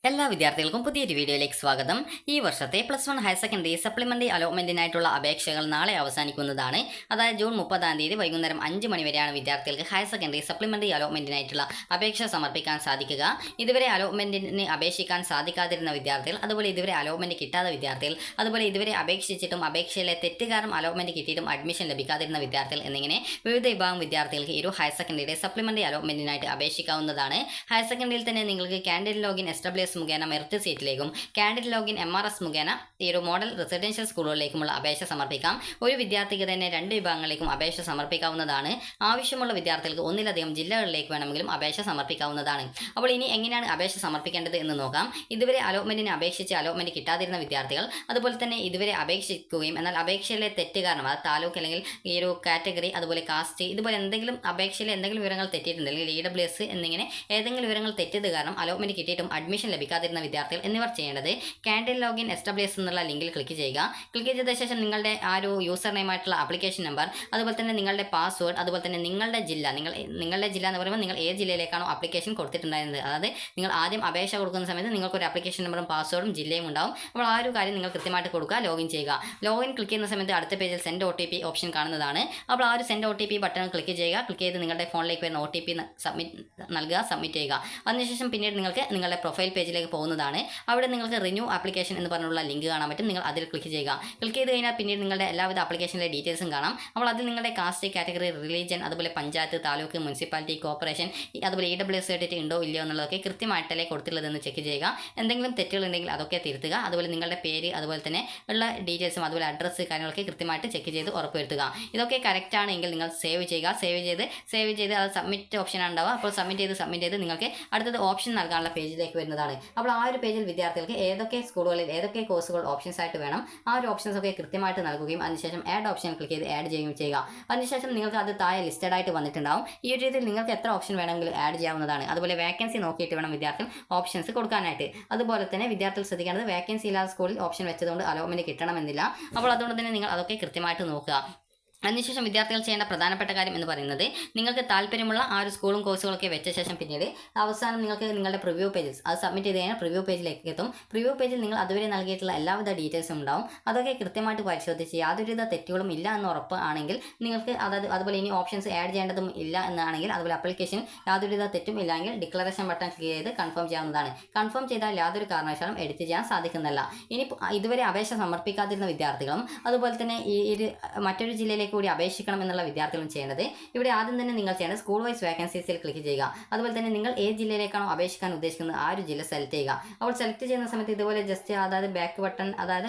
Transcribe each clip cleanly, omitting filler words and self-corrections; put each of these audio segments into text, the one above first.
എല്ലാ വിദ്യാർത്ഥികൾക്കും പുതിയൊരു വീഡിയോയിലേക്ക് സ്വാഗതം. ഈ വർഷത്തെ +1 ഹയർ സെക്കൻഡറി സപ്ലിമെൻ്ററി അലോട്ട്മെൻറ്റിനായിട്ടുള്ള അപേക്ഷകൾ നാളെ അവസാനിക്കുന്നതാണ്. അതായത് ജൂൺ 30 വൈകുന്നേരം 5 മണി വരെയാണ് വിദ്യാർത്ഥികൾക്ക് ഹയർ സെക്കൻഡറി സപ്ലിമെൻ്ററി അലോട്ട്മെൻറ്റിനായിട്ടുള്ള അപേക്ഷ സമർപ്പിക്കാൻ സാധിക്കുക. ഇതുവരെ അലോട്ട്മെൻറ്റിന് അപേക്ഷിക്കാൻ സാധിക്കാതിരുന്ന വിദ്യാർത്ഥികൾ, അതുപോലെ ഇതുവരെ അലോട്ട്മെൻറ്റ് കിട്ടാത്ത വിദ്യാർത്ഥികൾ, അതുപോലെ ഇതുവരെ അപേക്ഷിച്ചിട്ടും അപേക്ഷയിലെ തെറ്റ് കാരണം അലോട്ട്മെൻറ്റ് കിട്ടിയിട്ടും അഡ്മിഷൻ ലഭിക്കാതിരുന്ന വിദ്യാർത്ഥികൾ എന്നിങ്ങനെ വിവിധ വിഭാഗം വിദ്യാർത്ഥികൾക്ക് ഈ ഒരു ഹയർ സെക്കൻഡറിയുടെ സപ്ലിമെൻ്ററി അലോട്ട്മെൻറ്റിനായിട്ട് അപേക്ഷിക്കാവുന്നതാണ്. ഹയർ സെക്കൻഡറിയിൽ തന്നെ നിങ്ങൾക്ക് കാൻഡിഡേറ്റ് ലോഗിൻ എസ്ഡബ്ല്യുഎസ് മുഖേന മെറിറ്റ് സീറ്റിലേക്കും കാൻഡിഡേറ്റ് ലോഗിൻ MRS മുഖേന ഈ ഒരു മോഡൽ റെസിഡൻഷ്യൽ സ്കൂളുകളിലേക്കുമുള്ള അപേക്ഷ സമർപ്പിക്കാം. ഒരു വിദ്യാർത്ഥിക്ക് തന്നെ 2 വിഭാഗങ്ങളിലേക്കും അപേക്ഷ സമർപ്പിക്കാവുന്നതാണ്. ആവശ്യമുള്ള വിദ്യാർത്ഥികൾക്ക് ഒന്നിലധികം ജില്ലകളിലേക്ക് വേണമെങ്കിലും അപേക്ഷ സമർപ്പിക്കാവുന്നതാണ്. അപ്പോൾ ഇനി എങ്ങനെയാണ് അപേക്ഷ സമർപ്പിക്കേണ്ടത് എന്ന് നോക്കാം. ഇതുവരെ അലോട്ട്മെൻറ്റിന് അപേക്ഷിച്ച് അലോട്ട്മെൻറ്റ് കിട്ടാതിരുന്ന വിദ്യാർത്ഥികൾ, അതുപോലെ തന്നെ ഇതുവരെ അപേക്ഷിക്കുകയും എന്നാൽ അപേക്ഷയിലെ തെറ്റ് കാരണം അത് താലൂക്ക് അല്ലെങ്കിൽ ഈ ഒരു കാറ്റഗറി, അതുപോലെ കാസ്റ്റ്, ഇതുപോലെ എന്തെങ്കിലും അപേക്ഷയിലെ എന്തെങ്കിലും വിവരങ്ങൾ തെറ്റിയിട്ടുണ്ടെങ്കിൽ EWS എന്നിങ്ങനെ ഏതെങ്കിലും വിവരങ്ങൾ തെറ്റിയത് കാരണം അലോട്ട്മെൻറ്റ് കിട്ടിയിട്ടും അഡ്മിഷൻ ലഭിക്കാതിരുന്ന വിദ്യാർത്ഥികൾ എന്നിവർ ചെയ്യേണ്ടത് കാൻഡിഡേറ്റ് ലോഗിൻ എസ്ഡബ്ല്യുഎസ് എന്നുള്ള ലിങ്കിൽ ക്ലിക്ക് ചെയ്യുക. ക്ലിക്ക് ചെയ്ത ശേഷം നിങ്ങളുടെ ആ ഒരു യൂസർ നെയിമായിട്ടുള്ള ആപ്ലിക്കേഷൻ നമ്പർ, അതുപോലെ തന്നെ നിങ്ങളുടെ പാസ്വേഡ്, അതുപോലെ തന്നെ നിങ്ങളുടെ ജില്ല, നിങ്ങളുടെ ജില്ല എന്ന് പറയുമ്പോൾ നിങ്ങൾ ഏത് ജില്ലയിലേക്കാണോ ആപ്ലിക്കേഷൻ കൊടുത്തിട്ടുണ്ടായിരുന്നത്, അതായത് നിങ്ങൾ ആദ്യം അപേക്ഷ കൊടുക്കുന്ന സമയത്ത് നിങ്ങൾക്കൊരു ആപ്ലിക്കേഷൻ നമ്പറും പാസ്വേഡും ജില്ലയും ഉണ്ടാവും. അപ്പോൾ ആ ഒരു കാര്യം നിങ്ങൾ കൃത്യമായിട്ട് കൊടുക്കുക. ലോഗിൻ ചെയ്യുക. ലോഗിൻ ക്ലിക്ക് ചെയ്യുന്ന സമയത്ത് അടുത്ത പേജിൽ സെൻഡ് OTP ഓപ്ഷൻ കാണുന്നതാണ്. അപ്പോൾ ആ ഒരു സെൻഡ് OTP ബട്ടൺ ക്ലിക്ക് ചെയ്യുക. ക്ലിക്ക് ചെയ്ത് നിങ്ങളുടെ ഫോണിലേക്ക് വരുന്ന OTP സബ്മിറ്റ് ചെയ്യുക. അതിനുശേഷം പിന്നീട് നിങ്ങൾക്ക് നിങ്ങളുടെ പ്രൊഫൈൽ പേജിലേക്ക് പോകുന്നതാണ്. അവിടെ നിങ്ങൾക്ക് റിന്യൂ ആപ്ലിക്കേഷൻ എന്ന് പറഞ്ഞുള്ള ലിങ്ക് കാണാൻ പറ്റും. നിങ്ങൾ അതിൽ ക്ലിക്ക് ചെയ്യുക. ക്ലിക്ക് ചെയ്ത് കഴിഞ്ഞാൽ പിന്നീട് നിങ്ങളുടെ എല്ലാവിധ ആപ്ലിക്കേഷനിലെ ഡീറ്റെയിൽസും കാണാം. അപ്പോൾ അതിൽ നിങ്ങളുടെ കാസ്റ്റ്, കാറ്റഗറി, റിലീജിയൻ, അതുപോലെ പഞ്ചായത്ത്, താലൂക്ക്, മുനിസിപ്പാലിറ്റി, കോർപ്പറേഷൻ, അതുപോലെ EWS സർട്ടിഫിക്കറ്റ് ഉണ്ടോ ഇല്ലയോ എന്നുള്ളതൊക്കെ കൃത്യമായിട്ടല്ലേ കൊടുത്തുള്ളതെന്ന് ചെക്ക് ചെയ്യുക. എന്തെങ്കിലും തെറ്റുകളുണ്ടെങ്കിൽ അതൊക്കെ തിരുത്തുക. അതുപോലെ നിങ്ങളുടെ പേര്, അതുപോലെ തന്നെ ഉള്ള ഡീറ്റെയിൽസും അതുപോലെ അഡ്രസ്സ് കാര്യങ്ങളൊക്കെ കൃത്യമായിട്ട് ചെക്ക് ചെയ്ത് ഉറപ്പുവരുത്തുക. ഇതൊക്കെ കറക്റ്റ് ആണെങ്കിൽ നിങ്ങൾ സേവ് ചെയ്യുക. സേവ് ചെയ്ത് അത് സബ്മിറ്റ് ഓപ്ഷനാണ് ഉണ്ടാവുക. അപ്പോൾ സബ്മിറ്റ് ചെയ്ത് നിങ്ങൾക്ക് അടുത്തത് ഓപ്ഷൻ നൽകാനുള്ള പേജിലേക്ക് വരുന്നതാണ്. അപ്പോൾ ആ ഒരു പേജിൽ വിദ്യാർത്ഥികൾക്ക് ഏതൊക്കെ സ്കൂളുകളിൽ ഏതൊക്കെ കോഴ്സുകൾ ഓപ്ഷൻസ് ആയിട്ട് വേണം ആ ഒരു ഓപ്ഷൻസ് ഒക്കെ കൃത്യമായിട്ട് നൽകുകയും അതിനുശേഷം ആഡ് ഓപ്ഷൻ ക്ലിക്ക് ചെയ്ത് ആഡ് ചെയ്യുകയും ചെയ്യുക. അതിനുശേഷം നിങ്ങൾക്ക് അത് താഴെ ലിസ്റ്റഡ് ആയിട്ട് വന്നിട്ടുണ്ടാവും. ഈ ഒരു രീതിയിൽ നിങ്ങൾക്ക് എത്ര ഓപ്ഷൻ വേണമെങ്കിലും ആഡ് ചെയ്യാവുന്നതാണ്. അതുപോലെ വേക്കൻസി നോക്കിയിട്ട് വേണം വിദ്യാർത്ഥികൾ ഓപ്ഷൻസ് കൊടുക്കാനായിട്ട്. അതുപോലെ തന്നെ വിദ്യാർത്ഥികൾ ശ്രദ്ധിക്കേണ്ടത് വേക്കൻസി ഇല്ലാത്ത സ്കൂളിൽ ഓപ്ഷൻ വെച്ചതുകൊണ്ട് അലോട്ട്മെൻറ്റ് കിട്ടണമെന്നില്ല. അപ്പോൾ അതുകൊണ്ട് തന്നെ നിങ്ങൾ അതൊക്കെ കൃത്യമായിട്ട് നോക്കുക. അതിനുശേഷം വിദ്യാർത്ഥികൾ ചെയ്യേണ്ട പ്രധാനപ്പെട്ട കാര്യം എന്ന് പറയുന്നത്, നിങ്ങൾക്ക് താല്പര്യമുള്ള ആ ഒരു സ്കൂളും കോഴ്സുകളൊക്കെ വെച്ച ശേഷം പിന്നീട് അവസാനം നിങ്ങൾക്ക് നിങ്ങളുടെ പ്രിവ്യൂ പേജസ് അത് സബ്മിറ്റ് ചെയ്ത് കഴിഞ്ഞാൽ പ്രിവ്യൂ പേജിലേക്ക് എത്തും. പ്രിവ്യൂ പേജിൽ നിങ്ങൾ അതുവരെ നൽകിയിട്ടുള്ള എല്ലാവിധ ഡീറ്റെയിൽസും ഉണ്ടാവും. അതൊക്കെ കൃത്യമായിട്ട് പരിശോധിച്ച് യാതൊരുവിധ തെറ്റുകളും ഇല്ല എന്ന് ഉറപ്പ് ആണെങ്കിൽ നിങ്ങൾക്ക് അതുപോലെ ഇനി ഓപ്ഷൻസ് ആഡ് ചെയ്യേണ്ടതും ഇല്ല എന്നാണെങ്കിൽ, അതുപോലെ ആപ്ലിക്കേഷൻ യാതൊരുവിധ തെറ്റും ഇല്ലെങ്കിൽ ഡിക്ലറേഷൻ ബട്ടൺ ക്ലിക്ക് ചെയ്ത് കൺഫേം ചെയ്യാവുന്നതാണ്. കൺഫേം ചെയ്താൽ യാതൊരു കാരണവശാലും എഡിറ്റ് ചെയ്യാൻ സാധിക്കുന്നതല്ല. ഇനി ഇതുവരെ അപേക്ഷ സമർപ്പിക്കാതിരുന്ന വിദ്യാർത്ഥികളും അതുപോലെ തന്നെ ഈ മറ്റൊരു ജില്ലയിലേക്ക് കൂടി അപേക്ഷിക്കണം എന്നുള്ള വിദ്യാർത്ഥികളും ചെയ്യേണ്ടത്, ഇവിടെ ആദ്യം തന്നെ നിങ്ങൾ ചെയ്യേണ്ടത് സ്കൂൾ വൈസ് വേക്കൻസീസിൽ ക്ലിക്ക് ചെയ്യുക. അതുപോലെ തന്നെ നിങ്ങൾ ഏത് ജില്ലയിലേക്കാണോ അപേക്ഷിക്കാൻ ഉദ്ദേശിക്കുന്നത് ആ ഒരു ജില്ല സെലക്ട് ചെയ്യുക. അപ്പോൾ സെലക്ട് ചെയ്യുന്ന സമയത്ത് ഇതുപോലെ ജസ്റ്റ് അതായത് ബാക്ക് ബട്ടൺ അതായത്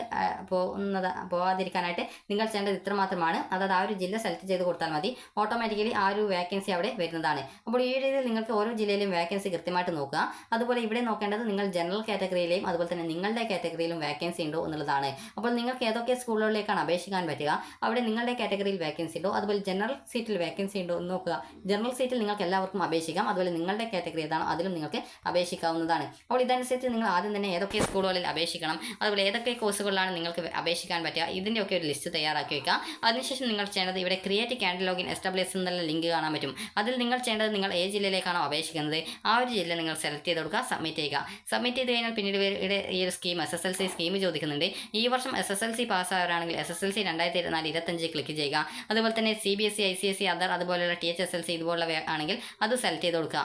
പോകാതിരിക്കാനായിട്ട് നിങ്ങൾ ചെയ്യേണ്ടത് ഇത്ര മാത്രമാണ്. അതായത് ആ ഒരു ജില്ല സെലക്ട് ചെയ്ത് കൊടുത്താൽ മതി. ഓട്ടോമാറ്റിക്കലി ആ ഒരു വേക്കൻസി അവിടെ വരുന്നതാണ്. അപ്പോൾ ഈ രീതിയിൽ നിങ്ങൾക്ക് ഓരോ ജില്ലയിലും വേക്കൻസി കൃത്യമായിട്ട് നോക്കുക. അതുപോലെ ഇവിടെ നോക്കേണ്ടത് നിങ്ങൾ ജനറൽ കാറ്റഗറിയിലെയും അതുപോലെ തന്നെ നിങ്ങളുടെ കാറ്റഗറിയിലും വേക്കൻസി ഉണ്ടോ എന്നുള്ളതാണ്. അപ്പോൾ നിങ്ങൾക്ക് ഏതൊക്കെ സ്കൂളുകളിലേക്കാണ് അപേക്ഷിക്കാൻ പറ്റുക, അവിടെ നിങ്ങളുടെ കാറ്റഗറിയിൽ വേക്കൻസി ഉണ്ടോ, അതുപോലെ ജനറൽ സീറ്റിൽ വേക്കൻസി ഉണ്ടോ എന്ന് നോക്കുക. ജനറൽ സീറ്റിൽ നിങ്ങൾക്ക് എല്ലാവർക്കും അപേക്ഷിക്കാം. അതുപോലെ നിങ്ങളുടെ കാറ്റഗറി ഏതാണോ അതിലും നിങ്ങൾക്ക് അപേക്ഷിക്കാവുന്നതാണ്. അപ്പോൾ ഇതനുസരിച്ച് നിങ്ങൾ ആദ്യം തന്നെ ഏതൊക്കെ സ്കൂളുകളിൽ അപേക്ഷിക്കണം, അതുപോലെ ഏതൊക്കെ കോഴ്സുകളിലാണ് നിങ്ങൾക്ക് അപേക്ഷിക്കാൻ പറ്റുക, ഇതിൻ്റെയൊക്കെ ഒരു ലിസ്റ്റ് തയ്യാറാക്കി വയ്ക്കുക. അതിനുശേഷം നിങ്ങൾ ചെയ്യേണ്ടത് ഇവിടെ ക്രിയേറ്റ് കാൻഡിഡേറ്റ് ലോഗിൻ എസ്ഡബ്ല്യുഎസ് എന്നുള്ള ലിങ്ക് കാണാൻ പറ്റും. അതിൽ നിങ്ങൾ ചെയ്യേണ്ടത് നിങ്ങൾ ഏത് ജില്ലയിലേക്കാണോ അപേക്ഷിക്കുന്നത് ആ ഒരു ജില്ല നിങ്ങൾ സെലക്ട് ചെയ്ത് കൊടുക്കുക. സബ്മിറ്റ് ചെയ്യുക. സബ്മിറ്റ് ചെയ്ത് കഴിഞ്ഞാൽ പിന്നീട് ഇവിടെ ഈ ഒരു സ്കീം SSLC സ്കീം ചോദിക്കുന്നുണ്ട്. ഈ വർഷം SSLC പാസ്സായവരാണെങ്കിൽ SSLC 2024-25 ക്ലിക്ക് ചെയ്യുക. അതുപോലെ തന്നെ CBSE, ICSE, അതർ അതുപോലെയുള്ള THSLC ഇതുപോലുള്ള ആണെങ്കിൽ അത് സെലക്ട് ചെയ്ത് കൊടുക്കുക.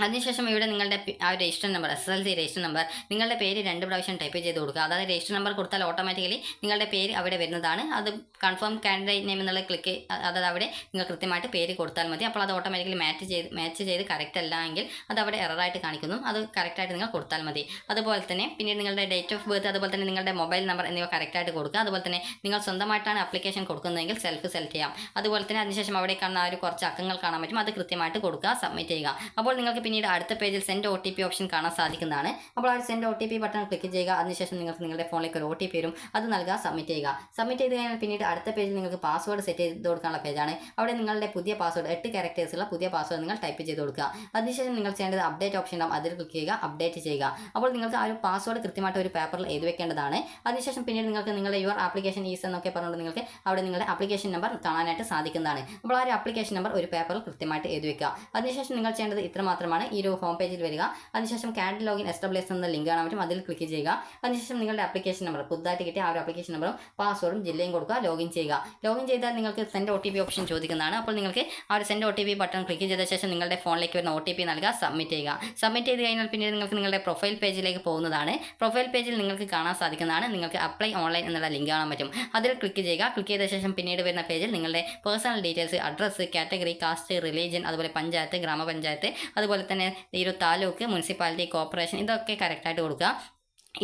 അതിനുശേഷം ഇവിടെ നിങ്ങളുടെ ആ ഒരു register number, SSLC register number, നിങ്ങളുടെ പേര് 2 പ്രാവശ്യം ടൈപ്പ് ചെയ്ത് കൊടുക്കുക. അതായത് രജിസ്റ്റർ നമ്പർ കൊടുത്താൽ ഓട്ടോമാറ്റിക്കലി നിങ്ങളുടെ പേര് അവിടെ വരുന്നതാണ്. അത് കൺഫേം കാൻഡിഡേറ്റ് നെയിം എന്നുള്ള ക്ലിക്ക്, അതായത് അവിടെ നിങ്ങൾ കൃത്യമായിട്ട് പേര് കൊടുത്താൽ മതി. അപ്പോൾ അത് ഓട്ടോമാറ്റിക്കലി മാച്ച് ചെയ്ത് കറക്റ്റ് അല്ല എങ്കിൽ അത് അവിടെ എററായിട്ട് കാണിക്കുന്നു. അത് കറക്റ്റായിട്ട് നിങ്ങൾ കൊടുത്താൽ മതി. അതുപോലെ തന്നെ പിന്നീട് നിങ്ങളുടെ ഡേറ്റ് ഓഫ് ബർത്ത്, അതുപോലെ തന്നെ നിങ്ങളുടെ മൊബൈൽ നമ്പർ എന്നിവ കറക്റ്റായിട്ട് കൊടുക്കുക. അതുപോലെ തന്നെ നിങ്ങൾ സ്വന്തമായിട്ടാണ് ആപ്ലിക്കേഷൻ കൊടുക്കുന്നതെങ്കിൽ സെൽഫ് സെലക്ട് ചെയ്യാം. അതുപോലെ തന്നെ അതിനുശേഷം അവിടെ കാണുന്ന ആ ഒരു കുറച്ച് അക്കങ്ങൾ കാണാൻ പറ്റും. അത് കൃത്യമായിട്ട് കൊടുക്കുക. സബ്മിറ്റ് ചെയ്യുക. അപ്പോൾ നിങ്ങൾക്ക് പിന്നീട് അടുത്ത പേജിൽ സെൻഡ് OTP ഓപ്ഷൻ കാണാൻ സാധിക്കുന്നതാണ്. അപ്പോൾ ആ സെൻഡ് OTP ബട്ടൺ ക്ലിക്ക് ചെയ്യുക. അതിനുശേഷം നിങ്ങൾക്ക് നിങ്ങളുടെ ഫോണിലേക്ക് ഒരു OTP വരും. അത് നൽകുക. സബ്മിറ്റ് ചെയ്യുക. സബ്മിറ്റ് ചെയ്ത് കഴിഞ്ഞാൽ പിന്നീട് അടുത്ത പേജിൽ നിങ്ങൾക്ക് പാസ്വേഡ് സെറ്റ് ചെയ്ത് കൊടുക്കാനുള്ള പേജാണ്. അവിടെ നിങ്ങളുടെ പുതിയ പാസ്വേഡ് 8 ക്യാരക്ടേഴ്സുള്ള പുതിയ പാസ്വേഡ് നിങ്ങൾ ടൈപ്പ് ചെയ്ത് കൊടുക്കുക. അതിനുശേഷം നിങ്ങൾ ചെയ്യേണ്ടത് അപ്ഡേറ്റ് ഓപ്ഷൻ ഉണ്ടാവും. അതിൽ ക്ലിക്ക് ചെയ്യുക. അപ്ഡേറ്റ് ചെയ്യുക. അപ്പോൾ നിങ്ങൾക്ക് ആ ഒരു പാസ്വേഡ് കൃത്യമായിട്ട് ഒരു പേപ്പറിൽ എഴുതി വെക്കേണ്ടതാണ്. അതിനുശേഷം പിന്നീട് നിങ്ങൾക്ക് നിങ്ങളുടെ യുവർ ആപ്ലിക്കേഷൻ ഈസ് എന്നൊക്കെ പറഞ്ഞുകൊണ്ട് നിങ്ങൾക്ക് അവിടെ നിങ്ങളുടെ ആപ്ലിക്കേഷൻ നമ്പർ കാണാനായിട്ട് സാധിക്കുന്നതാണ്. അപ്പോൾ ആ ഒരു ആപ്ലിക്കേഷൻ നമ്പർ ഒരു പേപ്പറിൽ കൃത്യമായിട്ട് എഴുതി വെക്കുക. അതിനുശേഷം നിങ്ങൾ ചെയ്യേണ്ടത് ഇത്ര മാത്രമാണ്. മാത്രമാണ് ഈ ഒരു ഹോം പേജിൽ വരിക. അതിനുശേഷം ക്യാൻഡിൽ ലോഗിൻ SWS എന്ന ലിങ്ക് കാണാൻ പറ്റും, അതിൽ ക്ലിക്ക് ചെയ്യുക. അതിനുശേഷം നിങ്ങളുടെ ആപ്ലിക്കേഷൻ നമ്പർ പുതുതായിട്ട് കിട്ടിയ ആ ഒരു ആപ്ലിക്കേഷൻ നമ്പറും പാസ്വേഡും ജില്ലയും കൊടുക്കുക, ലോഗിൻ ചെയ്യുക. ലോഗിൻ ചെയ്താൽ നിങ്ങൾക്ക് സെൻഡ് OTP ഓപ്ഷൻ ചോദിക്കുന്നതാണ്. അപ്പോൾ നിങ്ങൾക്ക് ആ ഒരു സെൻഡ് OTP ബട്ടൺ ക്ലിക്ക് ചെയ്ത ശേഷം നിങ്ങളുടെ ഫോണിലേക്ക് വരുന്ന OTP നൽകുക, സബ്മിറ്റ് ചെയ്യുക. സബ്മിറ്റ് ചെയ്ത് കഴിഞ്ഞാൽ പിന്നീട് നിങ്ങൾക്ക് നിങ്ങളുടെ പ്രൊഫൈൽ പേജിലേക്ക് പോകുന്നതാണ്. പ്രൊഫൈൽ പേജിൽ നിങ്ങൾക്ക് കാണാൻ സാധിക്കുന്നതാണ് നിങ്ങൾക്ക് അപ്ലൈ ഓൺലൈൻ എന്നുള്ള ലിങ്ക് കാണാൻ പറ്റും, അതിൽ ക്ലിക്ക് ചെയ്യുക. ക്ലിക്ക് ചെയ്ത ശേഷം പിന്നീട് വരുന്ന പേജിൽ നിങ്ങളുടെ personal details, address, category, caste, religion, അതുപോലെ പഞ്ചായത്ത്, ഗ്രാമപഞ്ചായത്ത്, അതുപോലെ തന്നെ ഈ ഒരു താലൂക്ക്, മുനിസിപ്പാലിറ്റി, കോർപ്പറേഷൻ ഇതൊക്കെ കറക്റ്റായിട്ട് കൊടുക്കുക.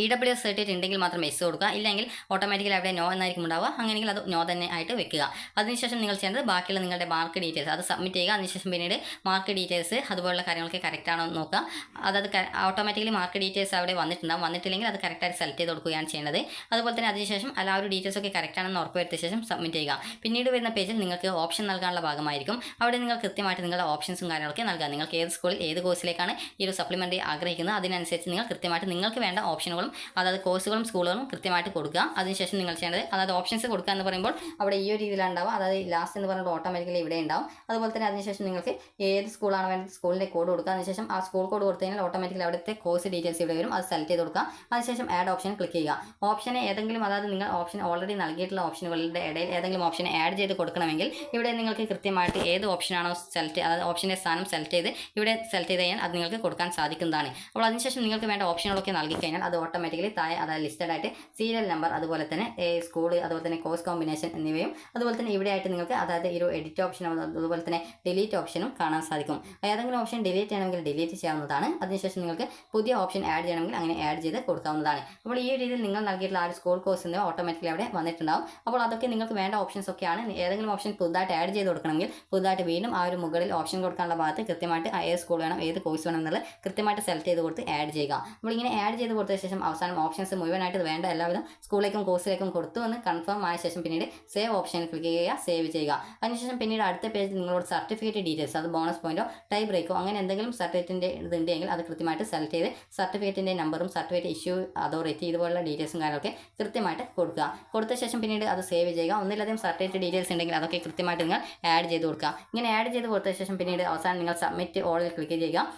EWS സർട്ടിഫിക്കറ്റ് ഉണ്ടെങ്കിൽ മാത്രം എസ് കൊടുക്കുക, ഇല്ലെങ്കിൽ ഓട്ടോമാറ്റിക്കലി അവിടെ നോ എന്നായിരിക്കും ഉണ്ടാവുക. അങ്ങനെയെങ്കിൽ അത് നോ തന്നെ ആയിട്ട് വെക്കുക. അതിനുശേഷം നിങ്ങൾ ചെയ്യേണ്ടത് ബാക്കിയുള്ള നിങ്ങളുടെ മാർക്ക് ഡീറ്റെയിൽസ് അത് സബ്മിറ്റ് ചെയ്യുക. അതിനുശേഷം പിന്നീട് മാർക്ക് ഡീറ്റെയിൽസ് അതുപോലുള്ള കാര്യങ്ങളൊക്കെ കറക്റ്റ് ആണോ എന്ന് നോക്കുക. അതായത് ഓട്ടോമാറ്റിക്കലി മാർക്ക് ഡീറ്റെയിൽസ് അവിടെ വന്നിട്ടുണ്ടാവും, വന്നിട്ടില്ലെങ്കിൽ അത് കറക്റ്റായിട്ട് സെലക്ട് ചെയ്ത് കൊടുക്കുകയാണ് ചെയ്യുന്നത്. അതുപോലെ തന്നെ അതിനുശേഷം ആ ഒരു ഡീറ്റെയിൽസ് ഒക്കെ കറക്റ്റ് ആണെന്ന് ഉറപ്പുവരുത്തിയ ശേഷം സബ്മിറ്റ് ചെയ്യുക. പിന്നീട് വരുന്ന പേജിൽ നിങ്ങൾക്ക് ഓപ്ഷൻ നൽകാനുള്ള ഭാഗമായിരിക്കും. അവിടെ നിങ്ങൾ കൃത്യമായിട്ട് നിങ്ങളുടെ ഓപ്ഷൻസും കാര്യങ്ങളൊക്കെ നൽകുക. നിങ്ങൾക്ക് ഏത് സ്കൂളിൽ ഏത് കോഴ്സിലേക്കാണ് ഈ ഒരു സപ്ലിമെൻ്ററി ആഗ്രഹിക്കുന്നത് അതിനനുസരിച്ച് നിങ്ങൾ കൃത്യമായിട്ട് നിങ്ങൾക്ക് വേണ്ട ഓപ്ഷനുകൾ അതായത് കോഴ്സുകളും സ്കൂളുകളും കൃത്യമായിട്ട് കൊടുക്കുക. അതിനുശേഷം നിങ്ങൾ ചെയ്യേണ്ടത് അതായത് ഓപ്ഷൻസ് കൊടുക്കുക എന്ന് പറയുമ്പോൾ അവിടെ ഈ ഒരു രീതിയിലാണ് ഉണ്ടാവുക. അതായത് ലാസ്റ്റ് എന്ന് പറഞ്ഞിട്ട് ഓട്ടോമാറ്റിക്കലി ഇവിടെ ഉണ്ടാവും. അതുപോലെ തന്നെ അതിനുശേഷം നിങ്ങൾക്ക് ഏത് സ്കൂളാണ് വേണ്ടത് സ്കൂളിൻ്റെ കോഡ് കൊടുക്കുക. അതിനുശേഷം ആ സ്കൂൾ കോഡ് കൊടുത്തു കഴിഞ്ഞാൽ ഓട്ടോമാറ്റിക്കലി അവിടുത്തെ കോഴ്സ് ഡീറ്റെയിൽസ് ഇവിടെ വരും, അത് സെലക്ട് ചെയ്ത് കൊടുക്കുക. അതിനുശേഷം ആഡ് ഓപ്ഷൻ ക്ലിക്ക് ചെയ്യുക. ഓപ്ഷനെ ഏതെങ്കിലും അതായത് നിങ്ങൾ ഓപ്ഷൻ ഓൾറെഡി നൽകിയിട്ടുള്ള ഓപ്ഷനുകളുടെ ഇടയിൽ ഏതെങ്കിലും ഓപ്ഷനെ ആഡ് ചെയ്ത് കൊടുക്കണമെങ്കിൽ ഇവിടെ നിങ്ങൾക്ക് കൃത്യമായിട്ട് ഏത് ഓപ്ഷനാണോ സെലക്ട് അതായത് ഓപ്ഷൻ്റെ സ്ഥാനം സെലക്ട് ചെയ്ത് ഇവിടെ സെലക്ട് ചെയ്ത് കഴിഞ്ഞാൽ അത് നിങ്ങൾക്ക് കൊടുക്കാൻ സാധിക്കുന്നതാണ്. അപ്പോൾ അതിനുശേഷം നിങ്ങൾക്ക് വേണ്ട ഓപ്ഷനുകളൊക്കെ നൽകി കഴിഞ്ഞാൽ അത് ഓട്ടോമാറ്റിക്കലി താഴെ അതായത് ലിസ്റ്റഡ് ആയിട്ട് സീരിയൽ നമ്പർ, അതുപോലെ തന്നെ സ്കൂൾ, അതുപോലെ തന്നെ കോഴ്സ് കോമ്പിനേഷൻ എന്നിവയും അതുപോലെ തന്നെ ഇവിടെ ആയിട്ട് നിങ്ങൾക്ക് അതായത് ഈ ഒരു എഡിറ്റ് ഓപ്ഷനും അതുപോലെ തന്നെ ഡിലീറ്റ് ഓപ്ഷനും കാണാൻ സാധിക്കും. ഏതെങ്കിലും ഓപ്ഷൻ ഡിലീറ്റ് ചെയ്യണമെങ്കിൽ ഡിലീറ്റ് ചെയ്യാവുന്നതാണ്. അതിനുശേഷം നിങ്ങൾക്ക് പുതിയ ഓപ്ഷൻ ആഡ് ചെയ്യണമെങ്കിൽ അങ്ങനെ ആഡ് ചെയ്ത് കൊടുക്കാവുന്നതാണ്. അപ്പോൾ ഈ രീതിയിൽ നിങ്ങൾ നൽകിയിട്ടുള്ള ആ ഒരു സ്കൂൾ കോഴ്സ് എന്നിവ ഓട്ടോമാറ്റിക്കലി അവിടെ വന്നിട്ടുണ്ടാവും. അപ്പോൾ അതൊക്കെ നിങ്ങൾക്ക് വേണ്ട ഓപ്ഷൻസ് ഒക്കെയാണ്. ഏതെങ്കിലും ഓപ്ഷൻ പുതുതായിട്ട് ആഡ് ചെയ്ത് കൊടുക്കണമെങ്കിൽ പുതുതായിട്ട് വീണ്ടും ആ ഒരു മുകളിൽ ഓപ്ഷൻ കൊടുക്കാനുള്ള ഭാഗത്ത് കൃത്യമായിട്ട് ഏത് സ്കൂൾ വേണം ഏത് കോഴ്സ് വേണം എന്നുള്ളത് കൃത്യമായിട്ട് സെലക്ട് ചെയ്ത് കൊടുത്ത് ആഡ് ചെയ്യുക. അപ്പോൾ ഇങ്ങനെ ആഡ് ചെയ്ത് കൊടുത്ത ശേഷം അവസാനം ഓപ്ഷൻസ് മുഴുവനായിട്ട് വേണ്ട എല്ലാവിധ സ്കൂളിലേക്കും കോഴ്സിലേക്കും കൊടുത്തു എന്ന് കൺഫേം ആയ ശേഷം പിന്നീട് സേവ് ഓപ്ഷൻ ക്ലിക്ക് ചെയ്യുക, സേവ് ചെയ്യുക. അതിനുശേഷം പിന്നീട് അടുത്ത പേജിൽ നിങ്ങളോട് സർട്ടിഫിക്കറ്റ് ഡീറ്റെയിൽസ് അത് ബോണസ് പോയിന്റോ ടൈ ബ്രേക്കോ അങ്ങനെ എന്തെങ്കിലും സർട്ടിഫിക്കറ്റിൻ്റെ ഇതുണ്ടെങ്കിൽ അത് കൃത്യമായിട്ട് സെലക്ട് ചെയ്ത് സർട്ടിഫിക്കറ്റിൻ്റെ നമ്പറും സർട്ടിഫിക്കറ്റ് ഇഷ്യൂ അതോറിറ്റി ഇതുപോലുള്ള ഡീറ്റെയിൽസും കാര്യങ്ങളൊക്കെ കൃത്യമായിട്ട് കൊടുക്കുക. കൊടുത്ത ശേഷം പിന്നീട് അത് സേവ് ചെയ്യുക. ഒന്നിലധികം സർട്ടിഫിക്കറ്റ് ഡീറ്റെയിൽസ് ഉണ്ടെങ്കിൽ അതൊക്കെ കൃത്യമായിട്ട് നിങ്ങൾ ആഡ് ചെയ്ത് കൊടുക്കുക. ഇങ്ങനെ ആഡ് ചെയ്ത് കൊടുത്ത ശേഷം പിന്നീട് അവസാനം നിങ്ങൾ സബ്മിറ്റ് ഓളിൽ ക്ലിക്ക് ചെയ്യുക.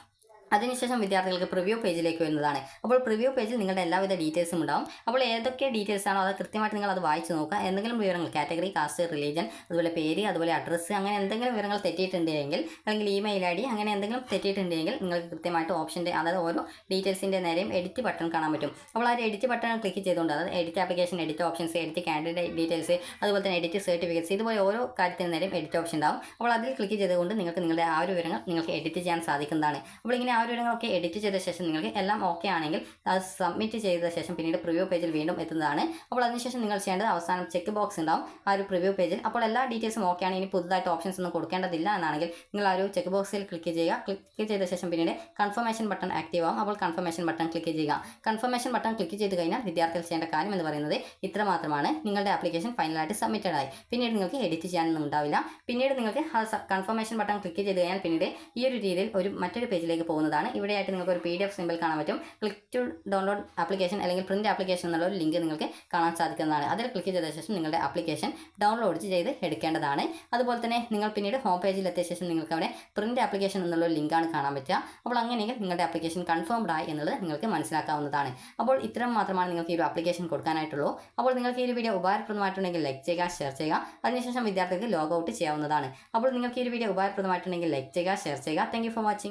അതിനുശേഷം വിദ്യാർത്ഥികൾക്ക് പ്രിവ്യൂ പേജിലേക്ക് വരുന്നതാണ്. അപ്പോൾ പ്രിവ്യൂ പേജിൽ നിങ്ങളുടെ എല്ലാവിധ ഡീറ്റെയിൽസും ഉണ്ടാവും. അപ്പോൾ ഏതൊക്കെ ഡീറ്റെയിൽസ് ആണോ അത് കൃത്യമായിട്ട് നിങ്ങൾ അത് വായിച്ച് നോക്കുക. എന്തെങ്കിലും വിവരങ്ങൾ കാറ്റഗറി, കാസ്റ്റ്, റിലീജിയൻ, അതുപോലെ പേര്, അതുപോലെ അഡ്രസ്സ് അങ്ങനെ എന്തെങ്കിലും വിവരങ്ങൾ തെറ്റിയിട്ടുണ്ടെങ്കിൽ അല്ലെങ്കിൽ ഇമെയിൽ ID അങ്ങനെ എന്തെങ്കിലും തെറ്റിയിട്ടുണ്ടെങ്കിൽ നിങ്ങൾക്ക് കൃത്യമായിട്ട് ഓപ്ഷൻ്റെ അതായത് ഓരോ ഡീറ്റെയിൽസിൻ്റെ നേരെയും എഡിറ്റ് ബട്ടൺ കാണാൻ പറ്റും. അപ്പോൾ ആ ഒരു എഡിറ്റ് ബട്ടൺ ക്ലിക്ക് ചെയ്തുകൊണ്ട് അതായത് edit application, edit options, edit candidate details, അതുപോലെ തന്നെ എഡിറ്റ് സർട്ടിഫിക്കറ്റ്സ് ഇതുപോലെ ഓരോ കാര്യത്തിന് നേരെയും എഡിറ്റ് ഓപ്ഷൻ ഉണ്ടാവും. അപ്പോൾ അതിൽ ക്ലിക്ക് ചെയ്തുകൊണ്ട് നിങ്ങൾക്ക് നിങ്ങളുടെ ആ ഒരു വിവരങ്ങൾ നിങ്ങൾക്ക് എഡിറ്റ് ചെയ്യാൻ സാധിക്കുന്നതാണ്. അപ്പോൾ ഇങ്ങനെ ആ ഒരു വിവരങ്ങളൊക്കെ എഡിറ്റ് ചെയ്ത ശേഷം നിങ്ങൾക്ക് എല്ലാം ഓക്കെ ആണെങ്കിൽ അത് സബ്മിറ്റ് ചെയ്ത ശേഷം പിന്നീട് പ്രിവ്യൂ പേജിൽ വീണ്ടും എത്തുന്നതാണ്. അപ്പോൾ അതിനുശേഷം നിങ്ങൾ ചെയ്യേണ്ടത് അവസാനം ചെക്ക് ബോക്സ് ഉണ്ടാവും ആ ഒരു പ്രിവ്യൂ പേജിൽ. അപ്പോൾ എല്ലാ ഡീറ്റെയിൽസും ഓക്കെ ആണ്, ഇനി പുതുതായിട്ട് ഓപ്ഷൻസ് ഒന്നും കൊടുക്കേണ്ടതില്ല എന്നാണെങ്കിൽ നിങ്ങൾ ആ ഒരു ചെക്ക് ബോക്സിൽ ക്ലിക്ക് ചെയ്യുക. ക്ലിക്ക് ചെയ്ത ശേഷം പിന്നീട് കൺഫർമേഷൻ ബട്ടൺ ആക്റ്റീവ് ആവും. അപ്പോൾ കൺഫർമേഷൻ ബട്ടൺ ക്ലിക്ക് ചെയ്യുക. കൺഫർമേഷൻ ബട്ടൺ ക്ലിക്ക് ചെയ്ത് കഴിഞ്ഞാൽ വിദ്യാർത്ഥികൾ ചെയ്യേണ്ട കാര്യം എന്ന് പറയുന്നത് ഇത്ര മാത്രമാണ്. നിങ്ങളുടെ ആപ്ലിക്കേഷൻ ഫൈനലായിട്ട് സബ്മിറ്റഡ് ആയി. പിന്നീട് നിങ്ങൾക്ക് എഡിറ്റ് ചെയ്യാനൊന്നും ഉണ്ടാവില്ല. പിന്നീട് നിങ്ങൾക്ക് കൺഫർമേഷൻ ബട്ടൺ ക്ലിക്ക് ചെയ്ത് കഴിഞ്ഞാൽ പിന്നീട് ഈ ഒരു രീതിയിൽ മറ്റൊരു പേജിലേക്ക് പോകുന്നതാണ്. ഇവിടെയായിട്ട് നിങ്ങൾക്ക് ഒരു PDF സിമ്പിൾ കാണാൻ പറ്റും. ക്ലിക്ക് ടു ഡൗൺലോഡ് ആപ്ലിക്കേഷൻ അല്ലെങ്കിൽ പ്രിന്റ് ആപ്ലിക്കേഷൻ എന്നുള്ള ഒരു ലിങ്ക് നിങ്ങൾക്ക് കാണാൻ സാധിക്കുന്നതാണ്. അതിൽ ക്ലിക്ക് ചെയ്ത ശേഷം നിങ്ങളുടെ ആപ്ലിക്കേഷൻ ഡൗൺലോഡ് ചെയ്ത് എടുക്കേണ്ടതാണ്. അതുപോലെ തന്നെ നിങ്ങൾ പിന്നീട് ഹോം പേജിൽ എത്തിയ ശേഷം നിങ്ങൾക്ക് അവിടെ പ്രിന്റ് ആപ്ലിക്കേഷൻ എന്നുള്ള ഒരു ലിങ്കാണ് കാണാൻ പറ്റുക. അപ്പോൾ അങ്ങനെയെങ്കിൽ നിങ്ങളുടെ ആപ്ലിക്കേഷൻ കൺഫേംഡ് ആയി എന്നുള്ളത് നിങ്ങൾക്ക് മനസ്സിലാക്കാവുന്നതാണ്. അപ്പോൾ ഇത്രയും മാത്രമാണ് നിങ്ങൾക്ക് ഈ ഒരു ആപ്ലിക്കേഷൻ കൊടുക്കാനായിട്ടുള്ളൂ. അപ്പോൾ നിങ്ങൾക്ക് ഈ ഒരു വീഡിയോ ഉപകാരപ്രദമായിട്ടുണ്ടെങ്കിൽ ലൈക്ക് ചെയ്യുക, ഷെയർ ചെയ്യുക. അതിനുശേഷം വിദ്യാർത്ഥികൾക്ക് ലോഗ് ഔട്ട് ചെയ്യാവുന്നതാണ്. അപ്പോൾ നിങ്ങൾക്ക് ഈ ഒരു വീഡിയോ ഉപകാരപ്രദമായിട്ടുണ്ടെങ്കിൽ ലൈക്ക് ചെയ്യുക, ഷെയർ ചെയ്യുക. Thank you for watching.